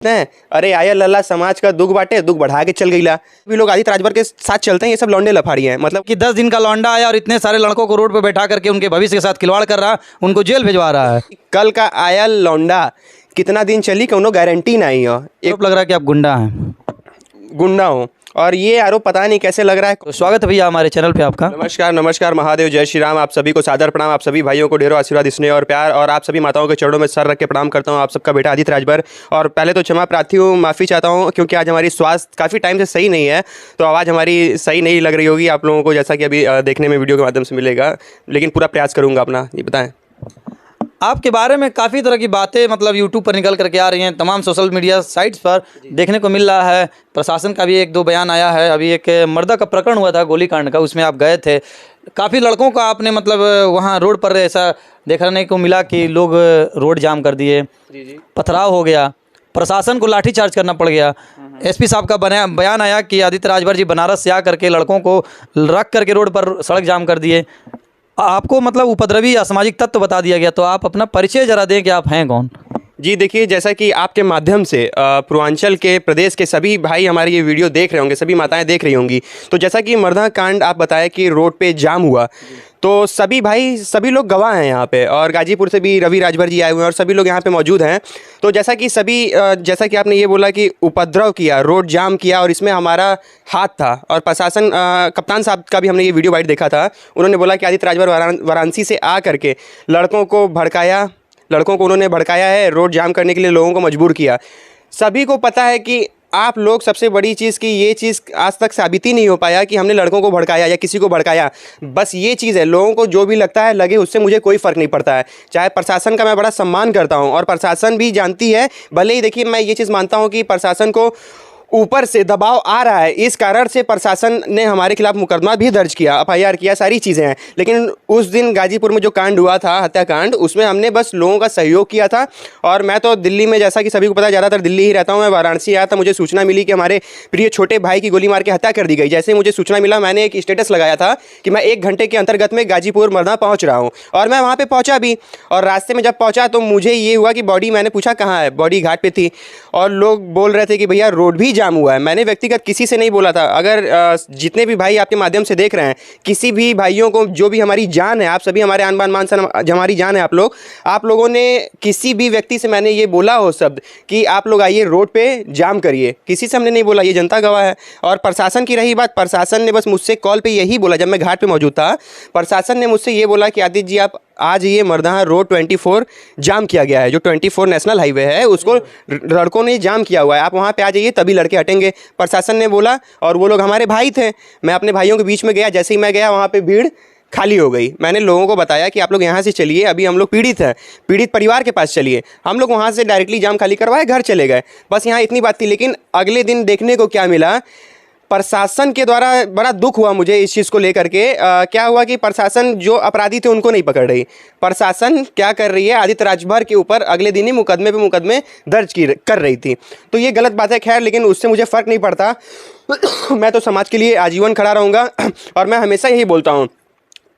हैं अरे आया लल्ला समाज का दुख बांटे दुख बढ़ा के चल गईला। भी लोग आदित्य राजभर के साथ चलते हैं, ये सब लौंडे लफाड़ी हैं। मतलब कि 10 दिन का लौंडा आया और इतने सारे लड़कों को रोड पे बैठा करके उनके भविष्य के साथ खिलवाड़ कर रहा, उनको जेल भिजवा रहा है। कल का आया लौंडा कितना दिन चली कोनो गारंटी नहीं हो। एक लग रहा है कि आप गुंडा हैं, गुंडा हो और ये आरोप पता नहीं कैसे लग रहा है। तो स्वागत है भैया हमारे चैनल पे आपका। नमस्कार नमस्कार, महादेव, जय श्री राम। आप सभी को सादर प्रणाम। आप सभी भाइयों को ढेरों आशीर्वाद, स्नेह और प्यार, और आप सभी माताओं के चरणों में सर रख के प्रणाम करता हूं। आप सबका बेटा आदित्य राजभर। और पहले तो क्षमा प्रार्थी हूँ, माफ़ी चाहता हूँ क्योंकि आज हमारी स्वास्थ्य काफ़ी टाइम से सही नहीं है, तो आवाज़ हमारी सही नहीं लग रही होगी आप लोगों को, जैसा कि अभी देखने में वीडियो के माध्यम से मिलेगा, लेकिन पूरा प्रयास करूँगा अपना। ये बताएँ। आपके बारे में काफ़ी तरह की बातें मतलब यूट्यूब पर निकल करके आ रही हैं, तमाम सोशल मीडिया साइट्स पर देखने को मिल रहा है। प्रशासन का भी एक दो बयान आया है। अभी एक मर्दा का प्रकरण हुआ था गोलीकांड का, उसमें आप गए थे। काफ़ी लड़कों का आपने मतलब वहाँ रोड पर ऐसा देखने को मिला कि लोग रोड जाम कर दिए, पथराव हो गया, प्रशासन को लाठीचार्ज करना पड़ गया। एसपी साहब का बयान आया कि आदित्य राजभर जी बनारस से आकर के लड़कों को रख करके रोड पर सड़क जाम कर दिए। आपको मतलब उपद्रवी असामाजिक तत्व बता दिया गया, तो आप अपना परिचय जरा दें कि आप हैं कौन। जी देखिए, जैसा कि आपके माध्यम से पूर्वांचल के प्रदेश के सभी भाई हमारे ये वीडियो देख रहे होंगे, सभी माताएं देख रही होंगी, तो जैसा कि मर्दा कांड आप बताया कि रोड पे जाम हुआ, तो सभी भाई सभी लोग गवाह हैं यहाँ पे, और गाजीपुर से भी रवि राजभर जी आए हुए हैं और सभी लोग यहाँ पे मौजूद हैं। तो जैसा कि जैसा कि आपने ये बोला कि उपद्रव किया, रोड जाम किया, और इसमें हमारा हाथ था, और प्रशासन कप्तान साहब का भी हमने ये वीडियो वाइट देखा था। उन्होंने बोला कि आदित्य राजभर वाराणसी से आ करके लड़कों को उन्होंने भड़काया है, रोड जाम करने के लिए लोगों को मजबूर किया। सभी को पता है कि आप लोग, सबसे बड़ी चीज़ कि ये चीज़ आज तक साबित ही नहीं हो पाया कि हमने लड़कों को भड़काया या किसी को भड़काया। बस ये चीज़ है, लोगों को जो भी लगता है लगे, उससे मुझे कोई फ़र्क नहीं पड़ता है। चाहे प्रशासन का मैं बड़ा सम्मान करता हूँ और प्रशासन भी जानती है, भले ही देखिए मैं ये चीज़ मानता हूँ कि प्रशासन को ऊपर से दबाव आ रहा है, इस कारण से प्रशासन ने हमारे खिलाफ मुकदमा भी दर्ज किया, एफआईआर किया, सारी चीज़ें हैं। लेकिन उस दिन गाजीपुर में जो कांड हुआ था, हत्याकांड, उसमें हमने बस लोगों का सहयोग किया था। और मैं तो दिल्ली में, जैसा कि सभी को पता है, ज़्यादातर दिल्ली ही रहता हूँ। मैं वाराणसी आया था, मुझे सूचना मिली कि हमारे प्रिय छोटे भाई की गोली मार के हत्या कर दी गई। जैसे ही मुझे सूचना मिला, मैंने एक स्टेटस लगाया था कि मैं 1 घंटे के अंतर्गत में गाजीपुर मर्दा पहुँच रहा हूँ, और मैं वहाँ पर पहुँचा भी। और रास्ते में जब पहुँचा तो मुझे ये हुआ कि बॉडी, मैंने पूछा कहाँ है, बॉडी घाट पर थी, और लोग बोल रहे थे कि भैया रोड भी जाम हुआ है। मैंने व्यक्तिगत किसी से नहीं बोला था। अगर जितने भी भाई आपके माध्यम से देख रहे हैं, किसी भी भाइयों को, जो भी हमारी जान है, आप सभी हमारे आन बान मान सन हमारी जान है, आप लोगों ने किसी भी व्यक्ति से मैंने ये बोला हो शब्द कि आप लोग आइए रोड पे जाम करिए, किसी से हमने नहीं बोला, ये जनता गवाह है। और प्रशासन की रही बात, प्रशासन ने बस मुझसे कॉल पे यही बोला, जब मैं घाट पे मौजूद था, प्रशासन ने मुझसे ये बोला कि आदित्य जी आप आज ये मर्दाहा रोड 24 जाम किया गया है, जो 24 नेशनल हाईवे है, उसको लड़कों ने जाम किया हुआ है, आप वहाँ पे आ जाइए तभी लड़के हटेंगे, प्रशासन ने बोला। और वो लोग हमारे भाई थे। मैं अपने भाइयों के बीच में गया, जैसे ही मैं गया वहाँ पे भीड़ खाली हो गई। मैंने लोगों को बताया कि आप लोग यहाँ से चलिए, अभी हम लोग पीड़ित हैं, पीड़ित परिवार के पास चलिए। हम लोग वहाँ से डायरेक्टली जाम खाली करवाए, घर चले गए, बस यहाँ इतनी बात थी। लेकिन अगले दिन देखने को क्या मिला, प्रशासन के द्वारा बड़ा दुख हुआ मुझे इस चीज़ को लेकर के। क्या हुआ कि प्रशासन जो अपराधी थे उनको नहीं पकड़ रही। प्रशासन क्या कर रही है, आदित्य राजभर के ऊपर अगले दिन ही मुकदमे पे मुकदमे दर्ज कर रही थी। तो ये गलत बात है, खैर, लेकिन उससे मुझे फ़र्क नहीं पड़ता। मैं तो समाज के लिए आजीवन खड़ा रहूँगा, और मैं हमेशा यही बोलता हूँ,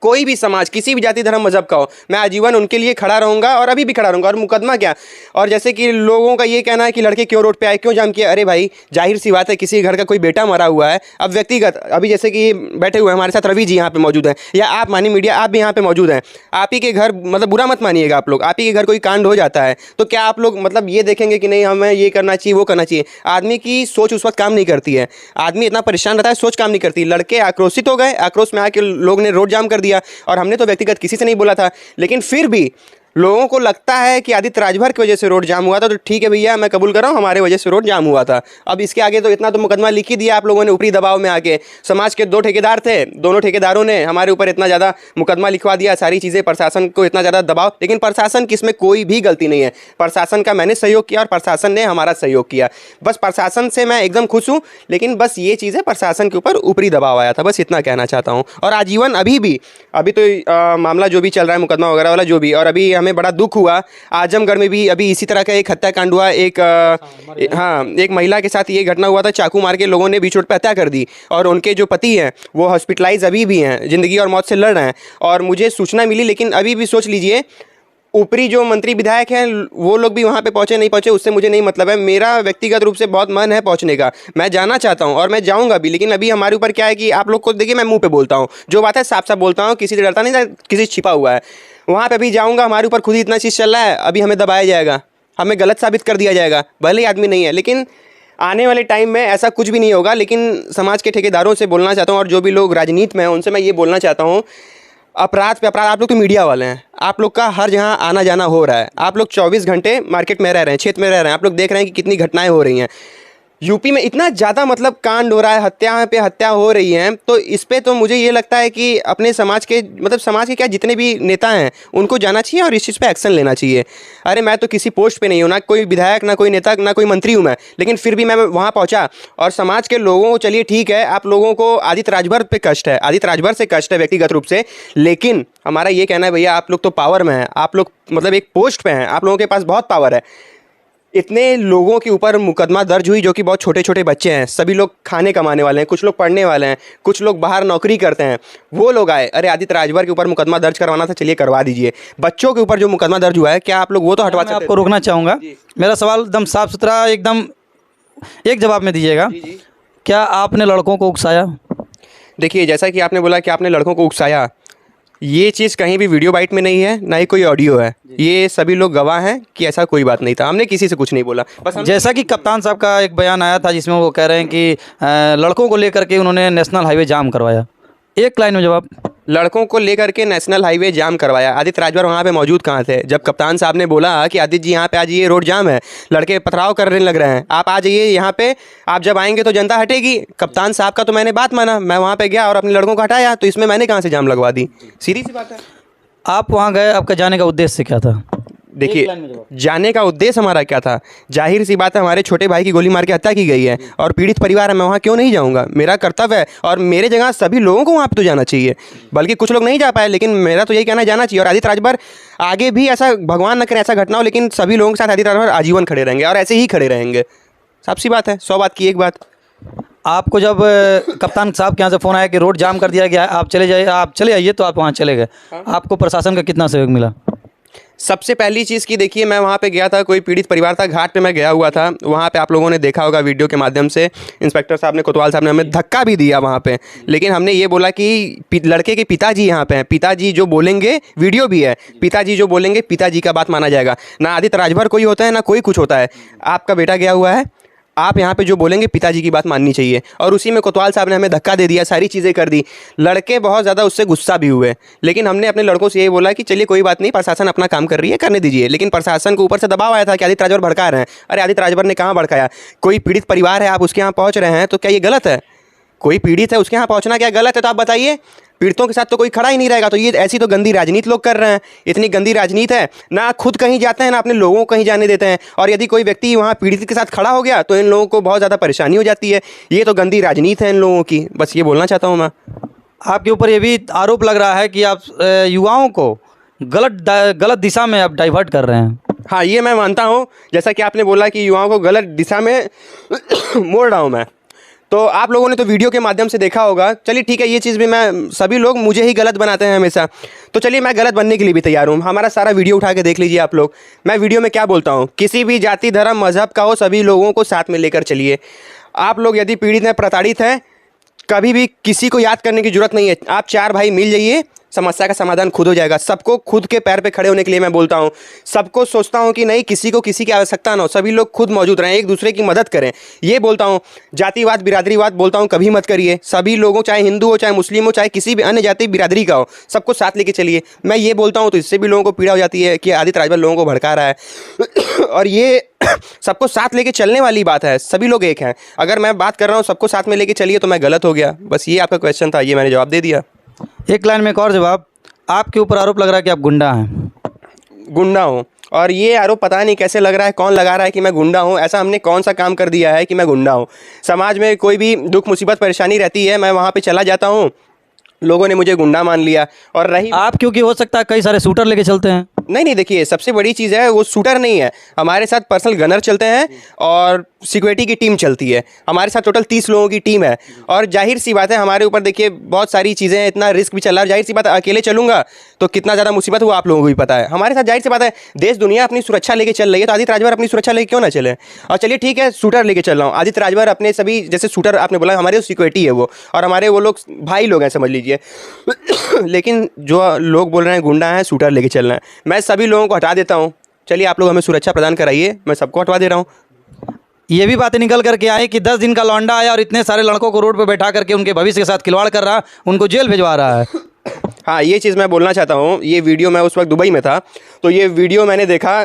कोई भी समाज, किसी भी जाति धर्म मजहब का हो, मैं आजीवन उनके लिए खड़ा रहूँगा, और अभी भी खड़ा रहूँगा। और मुकदमा क्या, और जैसे कि लोगों का ये कहना है कि लड़के क्यों रोड पे आए, क्यों जाम किया, अरे भाई जाहिर सी बात है, किसी घर का कोई बेटा मरा हुआ है। अब व्यक्तिगत, अभी जैसे कि बैठे हुए हैं हमारे साथ रवि जी यहाँ पे मौजूद हैं, या आप मानी मीडिया, आप भी यहाँ पे मौजूद हैं। आप ही के घर, मतलब बुरा मत मानिएगा आप लोग, आप ही के घर कोई कांड हो जाता है तो क्या आप लोग मतलब ये देखेंगे कि नहीं हमें ये करना चाहिए, वो करना चाहिए? आदमी की सोच उस वक्त काम नहीं करती है, आदमी इतना परेशान रहता है, सोच काम नहीं करती। लड़के आक्रोशित हो गए, आक्रोश में आके लोग ने रोड जाम कर दिया, और हमने तो व्यक्तिगत किसी से नहीं बोला था। लेकिन फिर भी लोगों को लगता है कि आदित्य राजभर की वजह से रोड जाम हुआ था, तो ठीक है भैया, मैं कबूल कर रहा हूँ, हमारे वजह से रोड जाम हुआ था। अब इसके आगे तो इतना तो मुकदमा लिख ही दिया आप लोगों ने ऊपरी दबाव में आके। समाज के 2 ठेकेदार थे, दोनों ठेकेदारों ने हमारे ऊपर इतना ज़्यादा मुकदमा लिखवा दिया, सारी चीज़ें, प्रशासन को इतना ज़्यादा दबाव। लेकिन प्रशासन की इसमें कोई भी गलती नहीं है। प्रशासन का मैंने सहयोग किया और प्रशासन ने हमारा सहयोग किया। बस प्रशासन से मैं एकदम खुश हूँ, लेकिन बस ये चीज़ है, प्रशासन के ऊपर ऊपरी दबाव आया था, बस इतना कहना चाहता हूँ। और आजीवन अभी तो मामला जो भी चल रहा है, मुकदमा वगैरह वाला जो भी, और अभी हमें बड़ा दुख हुआ, आजमगढ़ में भी अभी इसी तरह का एक हत्याकांड हुआ। एक महिला के साथ ये घटना हुआ था, चाकू मार के लोगों ने बीच रोड पर हत्या कर दी, और उनके जो पति हैं वो हॉस्पिटलाइज अभी भी हैं, ज़िंदगी और मौत से लड़ रहे हैं। और मुझे सूचना मिली, लेकिन अभी भी सोच लीजिए ऊपरी जो मंत्री विधायक हैं वो लोग भी वहाँ पे पहुँचे नहीं पहुँचे उससे मुझे नहीं मतलब है। मेरा व्यक्तिगत रूप से बहुत मन है पहुँचने का, मैं जाना चाहता हूँ और मैं जाऊँगा भी। लेकिन अभी हमारे ऊपर क्या है कि आप लोग को देखिए, मैं मुँह पे बोलता हूँ, जो बात है साफ साफ बोलता हूँ, किसी से डरता नहीं, किसी से छिपा हुआ है। वहाँ पे भी जाऊँगा, हमारे ऊपर खुद ही इतना चीज़ चल रहा है, अभी हमें दबाया जाएगा, हमें गलत साबित कर दिया जाएगा, भले ही आदमी नहीं है। लेकिन आने वाले टाइम में ऐसा कुछ भी नहीं होगा। लेकिन समाज के ठेकेदारों से बोलना चाहता हूँ और जो भी लोग राजनीति में हैं उनसे मैं ये बोलना चाहता हूँ, अपराध पे अपराध। आप लोग तो मीडिया वाले हैं, आप लोग का हर जहाँ आना जाना हो रहा है, आप लोग 24 घंटे मार्केट में रह रहे हैं, क्षेत्र में रह रहे हैं, आप लोग देख रहे हैं कि कितनी घटनाएं हो रही हैं। यूपी में इतना ज़्यादा मतलब कांड हो रहा है, हत्या पे हत्या हो रही हैं, तो इस पे तो मुझे ये लगता है कि अपने समाज के मतलब समाज के क्या जितने भी नेता हैं उनको जाना चाहिए और इस चीज़ पे एक्शन लेना चाहिए। अरे मैं तो किसी पोस्ट पे नहीं हूँ, ना कोई विधायक, ना कोई नेता, ना कोई मंत्री हूँ मैं, लेकिन फिर भी मैं वहाँ पहुँचा और समाज के लोगों को, चलिए ठीक है आप लोगों को आदित्य राजभर पे कष्ट है, आदित्य राजभर से कष्ट है व्यक्तिगत रूप से, लेकिन हमारा ये कहना है भैया आप लोग तो पावर में हैं, आप लोग मतलब एक पोस्ट पे हैं, आप लोगों के पास बहुत पावर है। इतने लोगों के ऊपर मुकदमा दर्ज हुई जो कि बहुत छोटे छोटे बच्चे हैं, सभी लोग खाने कमाने वाले हैं, कुछ लोग पढ़ने वाले हैं, कुछ लोग बाहर नौकरी करते हैं, वो लोग आए, अरे आदित्य राजभर के ऊपर मुकदमा दर्ज करवाना था, चलिए करवा दीजिए। बच्चों के ऊपर जो मुकदमा दर्ज हुआ है, क्या आप लोग वो तो हटवा मैं सकते आपको रोकना चाहूँगा, मेरा सवाल एकदम साफ सुथरा, एकदम एक जवाब में दीजिएगा। क्या आपने लड़कों को उकसाया? देखिए, जैसा कि आपने बोला कि आपने लड़कों को उकसाया, ये चीज़ कहीं भी वीडियो बाइट में नहीं है, ना ही कोई ऑडियो है, ये सभी लोग गवाह हैं कि ऐसा कोई बात नहीं था, हमने किसी से कुछ नहीं बोला। बस जैसा कि कप्तान साहब का एक बयान आया था जिसमें वो कह रहे हैं कि लड़कों को लेकर के उन्होंने नेशनल हाईवे जाम करवाया, एक लाइन में जवाब। लड़कों को लेकर के नेशनल हाईवे जाम करवाया, आदित्य राजभर वहाँ पे मौजूद कहाँ थे जब कप्तान साहब ने बोला कि आदित्य जी यहाँ पे आ जाइए, रोड जाम है, लड़के पथराव करने लग रहे हैं, आप आ जाइए यहाँ पे, आप जब आएंगे तो जनता हटेगी। कप्तान साहब का तो मैंने बात माना, मैं वहाँ पे गया और अपने लड़कों को हटाया, तो इसमें मैंने कहाँ से जाम लगवा दी, सीधी सी बात है। आप वहाँ गए, आपका जाने का उद्देश्य क्या था? देखिए, जाने का उद्देश्य हमारा क्या था, जाहिर सी बात है हमारे छोटे भाई की गोली मार के हत्या की गई है और पीड़ित परिवार है, मैं वहाँ क्यों नहीं जाऊँगा, मेरा कर्तव्य है और मेरे जगह सभी लोगों को वहाँ पे तो जाना चाहिए। बल्कि कुछ लोग नहीं जा पाए, लेकिन मेरा तो यही कहना है जाना चाहिए। और आदित्य राजभर आगे भी ऐसा, भगवान न करे ऐसा घटना हो, लेकिन सभी लोगों के साथ आदित्य राजभर आजीवन खड़े रहेंगे और ऐसे ही खड़े रहेंगे। साफ सी बात है, 100 बात की एक बात। आपको जब कप्तान साहब के यहाँ से फ़ोन आया कि रोड जाम कर दिया गया, आप चले जाइए, आप चले आइए, तो आप वहाँ चले गए, आपको प्रशासन का कितना सहयोग मिला? सबसे पहली चीज़ की देखिए, मैं वहाँ पे गया था, कोई पीड़ित परिवार था, घाट पे मैं गया हुआ था, वहाँ पे आप लोगों ने देखा होगा वीडियो के माध्यम से, इंस्पेक्टर साहब ने, कोतवाल साहब ने हमें धक्का भी दिया वहाँ पे, लेकिन हमने ये बोला कि लड़के के पिताजी यहाँ पे हैं, पिताजी जो बोलेंगे, वीडियो भी है, पिताजी जो बोलेंगे पिताजी का बात माना जाएगा। ना आदित्य राजभर कोई होता है, ना कोई कुछ होता है, आपका बेटा गया हुआ है, आप यहाँ पे जो बोलेंगे पिताजी की बात माननी चाहिए। और उसी में कोतवाल साहब ने हमें धक्का दे दिया, सारी चीज़ें कर दी, लड़के बहुत ज़्यादा उससे गुस्सा भी हुए, लेकिन हमने अपने लड़कों से यही बोला कि चलिए कोई बात नहीं, प्रशासन अपना काम कर रही है, करने दीजिए। लेकिन प्रशासन को ऊपर से दबाव आया था कि आदित्य राजभर भड़का रहे हैं। अरे आदित्य राजभर ने कहाँ भड़काया, कोई पीड़ित परिवार है, आप उसके यहाँ पहुँच रहे हैं, तो क्या ये गलत है? कोई पीड़ित है उसके यहाँ पहुँचना क्या गलत है? तो आप बताइए, पीड़ितों के साथ तो कोई खड़ा ही नहीं रहेगा। तो ये ऐसी तो गंदी राजनीति लोग कर रहे हैं, इतनी गंदी राजनीति है, ना खुद कहीं जाते हैं, ना अपने लोगों को कहीं जाने देते हैं। और यदि कोई व्यक्ति वहाँ पीड़ित के साथ खड़ा हो गया तो इन लोगों को बहुत ज़्यादा परेशानी हो जाती है। ये तो गंदी राजनीति है इन लोगों की, बस ये बोलना चाहता हूँ मैं। आपके ऊपर ये भी आरोप लग रहा है कि आप युवाओं को गलत दिशा में आप डाइवर्ट कर रहे हैं। हाँ, ये मैं मानता हूँ, जैसा कि आपने बोला कि युवाओं को गलत दिशा में मोड़ रहा हूँ मैं, तो आप लोगों ने तो वीडियो के माध्यम से देखा होगा। चलिए ठीक है, ये चीज़ भी मैं, सभी लोग मुझे ही गलत बनाते हैं हमेशा, तो चलिए मैं गलत बनने के लिए भी तैयार हूँ। हमारा सारा वीडियो उठा के देख लीजिए आप लोग। मैं वीडियो में क्या बोलता हूँ, किसी भी जाति धर्म मजहब का हो, सभी लोगों को साथ में लेकर चलिए। आप लोग यदि पीड़ित हैं, प्रताड़ित हैं, कभी भी किसी को याद करने की जरूरत नहीं है, आप 4 भाई मिल जाइए, समस्या का समाधान खुद हो जाएगा। सबको खुद के पैर पे खड़े होने के लिए मैं बोलता हूँ, सबको सोचता हूँ कि नहीं किसी को किसी की आवश्यकता ना हो, सभी लोग खुद मौजूद रहें, एक दूसरे की मदद करें, ये बोलता हूँ। जातिवाद बिरादरीवाद बोलता हूँ कभी मत करिए, सभी लोगों, चाहे हिंदू हो, चाहे मुस्लिम हो, चाहे किसी भी अन्य जाति बिरादरी का हो, सबको साथ लेके चलिए, मैं ये बोलता हूँ। तो इससे भी लोगों को पीड़ा हो जाती है कि आदित्य राजभर लोगों को भड़का रहा है और ये सबको साथ लेके चलने वाली बात है, सभी लोग एक हैं। अगर मैं बात कर रहा हूँ सबको साथ में लेके चलिए तो मैं गलत हो गया, बस ये आपका क्वेश्चन था, ये मैंने जवाब दे दिया। एक लाइन में एक और जवाब, आपके ऊपर आरोप लग रहा है कि आप गुंडा हैं। गुंडा हूँ, और ये आरोप पता नहीं कैसे लग रहा है, कौन लगा रहा है कि मैं गुंडा हूँ। ऐसा हमने कौन सा काम कर दिया है कि मैं गुंडा हूँ? समाज में कोई भी दुख मुसीबत परेशानी रहती है, मैं वहाँ पे चला जाता हूँ, लोगों ने मुझे गुंडा मान लिया। और रही आप, क्योंकि हो सकता है कई सारे शूटर लेके चलते हैं। नहीं नहीं, देखिए सबसे बड़ी चीज़ है वो शूटर नहीं है, हमारे साथ पर्सनल गनर चलते हैं और सिक्योरिटी की टीम चलती है। हमारे साथ टोटल 30 लोगों की टीम है और जाहिर सी बात है हमारे ऊपर देखिए बहुत सारी चीज़ें हैं, इतना रिस्क भी चल रहा है। जाहिर सी बात है अकेले चलूंगा तो कितना ज़्यादा मुसीबत वो आप लोगों को भी पता है। हमारे साथ जाहिर सी बात है देश दुनिया अपनी सुरक्षा लेके चल रही है, तो आदित्य राजभर अपनी सुरक्षा लेके क्यों ना चले। और चलिए ठीक है, शूटर लेके चल रहा हूँ, आदित्य राजभर अपने सभी जैसे शूटर आपने बोला हमारे सिक्योरिटी है वो, और हमारे वो लोग भाई लोग हैं समझ लीजिए। लेकिन जो लोग बोल रहे हैं गुंडा है शूटर लेके चलना है, मैं सभी लोगों को हटा देता हूँ। चलिए आप लोग हमें सुरक्षा प्रदान कराइए, मैं सबको हटवा दे रहा हूँ। ये भी बातें निकल करके आई कि 10 दिन का लौंडा आया और इतने सारे लड़कों को रोड पर बैठा करके उनके भविष्य के साथ खिलवाड़ कर रहा, उनको जेल भिजवा रहा है। हाँ, ये चीज़ मैं बोलना चाहता हूँ। ये वीडियो मैं उस वक्त दुबई में था, तो ये वीडियो मैंने देखा।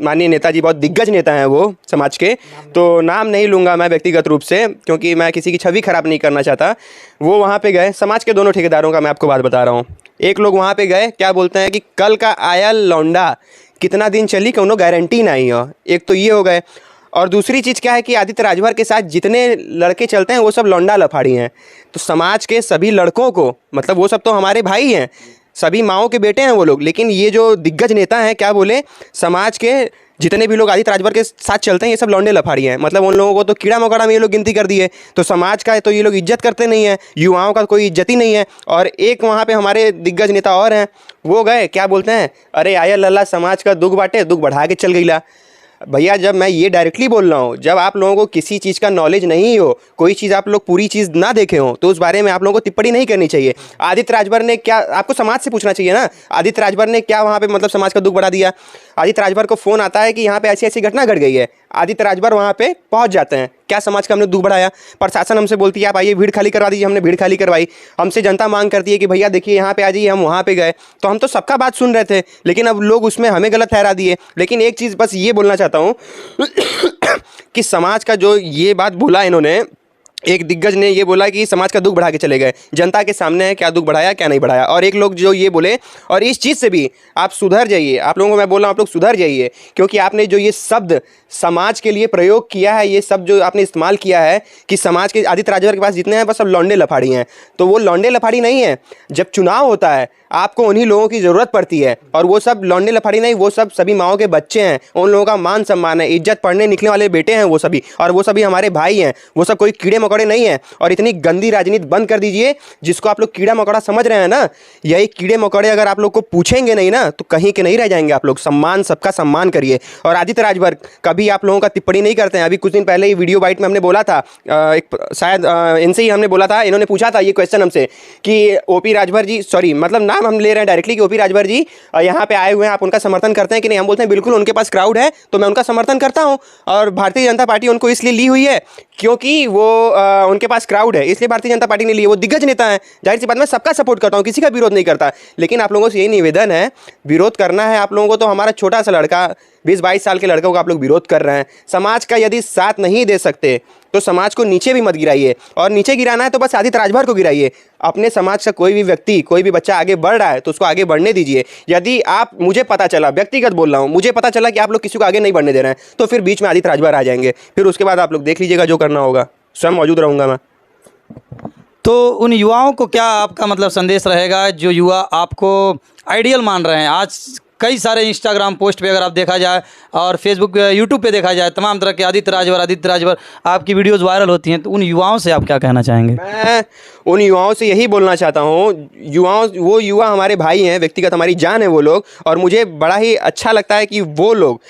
माननीय नेताजी बहुत दिग्गज नेता हैं वो समाज के, तो नाम नहीं लूँगा मैं व्यक्तिगत रूप से क्योंकि मैं किसी की छवि खराब नहीं करना चाहता। वो वहाँ पे गए, समाज के दोनों ठेकेदारों का मैं आपको बात बता रहा हूँ। एक लोग वहाँ पे गए, क्या बोलते हैं कि कल का आया लौंडा कितना दिन चली कि उन्होंने गारंटी नहीं हो। एक तो ये हो गए, और दूसरी चीज़ क्या है कि आदित्य राजभर के साथ जितने लड़के चलते हैं वो सब लौंडा लफाड़ी हैं। तो समाज के सभी लड़कों को, मतलब वो सब तो हमारे भाई हैं, सभी माओं के बेटे हैं वो लोग, लेकिन ये जो दिग्गज नेता हैं क्या बोले, समाज के जितने भी लोग आदित्य राजभर के साथ चलते हैं ये सब लौंडे लफाड़ी हैं। मतलब उन लोगों को तो कीड़ा मकोड़ा में ये लोग गिनती कर दिए, तो समाज का तो ये लोग इज्जत करते नहीं हैं, युवाओं का कोई इज्जत ही नहीं है। और एक वहाँ पे हमारे दिग्गज नेता और हैं, वो गए क्या बोलते हैं, अरे आया लल्ला समाज का दुख बांटे, दुख बढ़ा के चल गईला। भैया जब मैं ये डायरेक्टली बोल रहा हूँ, जब आप लोगों को किसी चीज़ का नॉलेज नहीं हो, कोई चीज़ आप लोग पूरी चीज़ ना देखे हो, तो उस बारे में आप लोगों को टिप्पणी नहीं करनी चाहिए। आदित्य राजभर ने क्या, आपको समाज से पूछना चाहिए ना, आदित्य राजभर ने क्या वहाँ पे मतलब समाज का दुख बढ़ा दिया। आदित्य राजभर को फ़ोन आता है कि यहाँ पे ऐसी ऐसी घटना घट गई है, आदित्य राजभर वहाँ पे पहुँच जाते हैं, क्या समाज का हमने दुख बढ़ाया। प्रशासन हमसे बोलती है आप आइए भीड़ खाली करवा दीजिए, हमने भीड़ खाली करवाई। हमसे जनता मांग करती है कि भैया देखिए यहाँ पे आ जाइए, हम वहाँ पे गए, तो हम तो सबका बात सुन रहे थे, लेकिन अब लोग उसमें हमें गलत ठहरा दिए। लेकिन एक चीज़ बस ये बोलना चाहता हूँ कि समाज का जो ये बात बोला इन्होंने, एक दिग्गज ने ये बोला कि समाज का दुख बढ़ा के चले गए, जनता के सामने है क्या दुख बढ़ाया क्या नहीं बढ़ाया। और एक लोग जो ये बोले, और इस चीज़ से भी आप सुधर जाइए, आप लोगों को मैं बोल रहा हूँ आप लोग सुधर जाइए, क्योंकि आपने जो ये शब्द समाज के लिए प्रयोग किया है, ये सब जो आपने इस्तेमाल किया है कि समाज के आदित्य राजभर के पास जितने हैं बस सब लौंडे लफाड़ी हैं, तो वो लौंडे लफाड़ी नहीं है। जब चुनाव होता है आपको उन्हीं लोगों की ज़रूरत पड़ती है, और वो सब लौंडे लफाड़ी नहीं, वो सब सभी माओं के बच्चे हैं, उन लोगों का मान सम्मान है, इज्जत पढ़ने निकलने वाले बेटे हैं वो सभी, और वो सभी हमारे भाई हैं, वो सब कोई कीड़े मकोड़े नहीं हैं। और इतनी गंदी राजनीति बंद कर दीजिए, जिसको आप लोग कीड़ा मकोड़ा समझ रहे हैं ना, यही कीड़े मकोड़े अगर आप लोग को पूछेंगे नहीं ना तो कहीं के नहीं रह जाएंगे आप लोग। सम्मान, सबका सम्मान करिए। और आदित्य राजभर कभी आप लोगों का टिप्पणी नहीं करते हैं। अभी कुछ दिन पहले ही वीडियो बाइट में हमने बोला था, एक शायद इनसे ही हमने बोला था, इन्होंने पूछा था ये क्वेश्चन हमसे कि ओपी राजभर जी, सॉरी मतलब नाम हम ले रहे हैं डायरेक्टली, कि ओपी राजभर जी यहाँ पे आए हुए हैं, आप उनका समर्थन करते हैं कि नहीं। हम बोलते हैं बिल्कुल, उनके पास क्राउड है तो मैं उनका समर्थन करता हूँ, और भारतीय जनता पार्टी उनको इसलिए ली हुई है क्योंकि वो उनके पास क्राउड है, इसलिए भारतीय जनता पार्टी ने ली। वो दिग्गज नेता है, जाहिर सी बात मैं सबका सपोर्ट करता हूँ, किसी का विरोध नहीं करता। लेकिन आप लोगों से यही निवेदन है, विरोध करना है आप लोगों को तो हमारा छोटा सा लड़का 20-22 साल के लड़कों का आप लोग विरोध कर रहे हैं। समाज का यदि साथ नहीं दे सकते तो समाज को नीचे भी मत गिराइए, और नीचे गिराना है तो बस आदित्य राजभर को गिराइए। अपने समाज का कोई भी व्यक्ति, कोई भी बच्चा आगे बढ़ रहा है तो उसको आगे बढ़ने दीजिए। यदि आप, मुझे पता चला, व्यक्तिगत बोल रहा हूँ, मुझे पता चला कि आप लोग किसी को आगे नहीं बढ़ने दे रहे हैं, तो फिर बीच में आदित्य राजभर आ जाएंगे, फिर उसके बाद आप लोग देख लीजिएगा जो करना होगा, स्वयं मौजूद रहूँगा मैं। तो उन युवाओं को क्या आपका मतलब संदेश रहेगा जो युवा आपको आइडियल मान रहे हैं? आज कई सारे इंस्टाग्राम पोस्ट पे अगर आप देखा जाए और फेसबुक यूट्यूब पे देखा जाए, तमाम तरह के आदित्य राजभर आपकी वीडियोस वायरल होती हैं, तो उन युवाओं से आप क्या कहना चाहेंगे? मैं उन युवाओं से यही बोलना चाहता हूँ, वो युवा हमारे भाई हैं, व्यक्तिगत हमारी जान है वो लोग, और मुझे बड़ा ही अच्छा लगता है कि वो लोग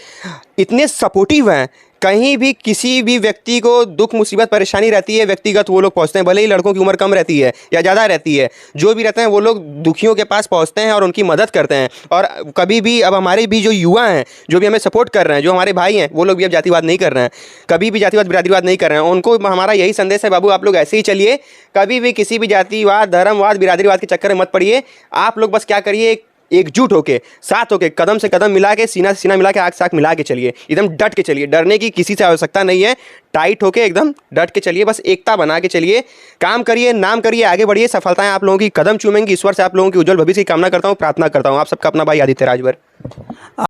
इतने सपोर्टिव हैं। कहीं भी किसी भी व्यक्ति को दुख मुसीबत परेशानी रहती है, व्यक्तिगत वो लोग पहुंचते हैं, भले ही लड़कों की उम्र कम रहती है या ज़्यादा रहती है, जो भी रहते हैं वो लोग दुखियों के पास पहुंचते हैं और उनकी मदद करते हैं। और कभी भी, अब हमारे भी जो युवा हैं, जो भी हमें सपोर्ट कर रहे हैं, जो हमारे भाई हैं, वो लोग भी अब जातिवाद नहीं कर रहे हैं, कभी भी जातिवाद बिरादरीवाद नहीं कर रहे हैं। उनको हमारा यही संदेश है, बाबू आप लोग ऐसे ही चलिए, कभी भी किसी भी जातिवाद, धर्मवाद, बिरादरीवाद के चक्कर में मत पड़िए। आप लोग बस क्या करिए, एकजुट होके, साथ होके, कदम से कदम मिला के, सीना से सीना मिला के, आँख से आँख मिला के चलिए, एकदम डट के चलिए। डरने की किसी से आवश्यकता नहीं है, टाइट होके एकदम डट के चलिए, बस एकता बना के चलिए, काम करिए, नाम करिए, आगे बढ़िए। सफलताएं आप लोगों की कदम चूमेंगी। ईश्वर से आप लोगों की उज्जवल भविष्य की कामना करता हूँ, प्रार्थना करता हूँ। आप सबका अपना भाई आदित्य राजभर।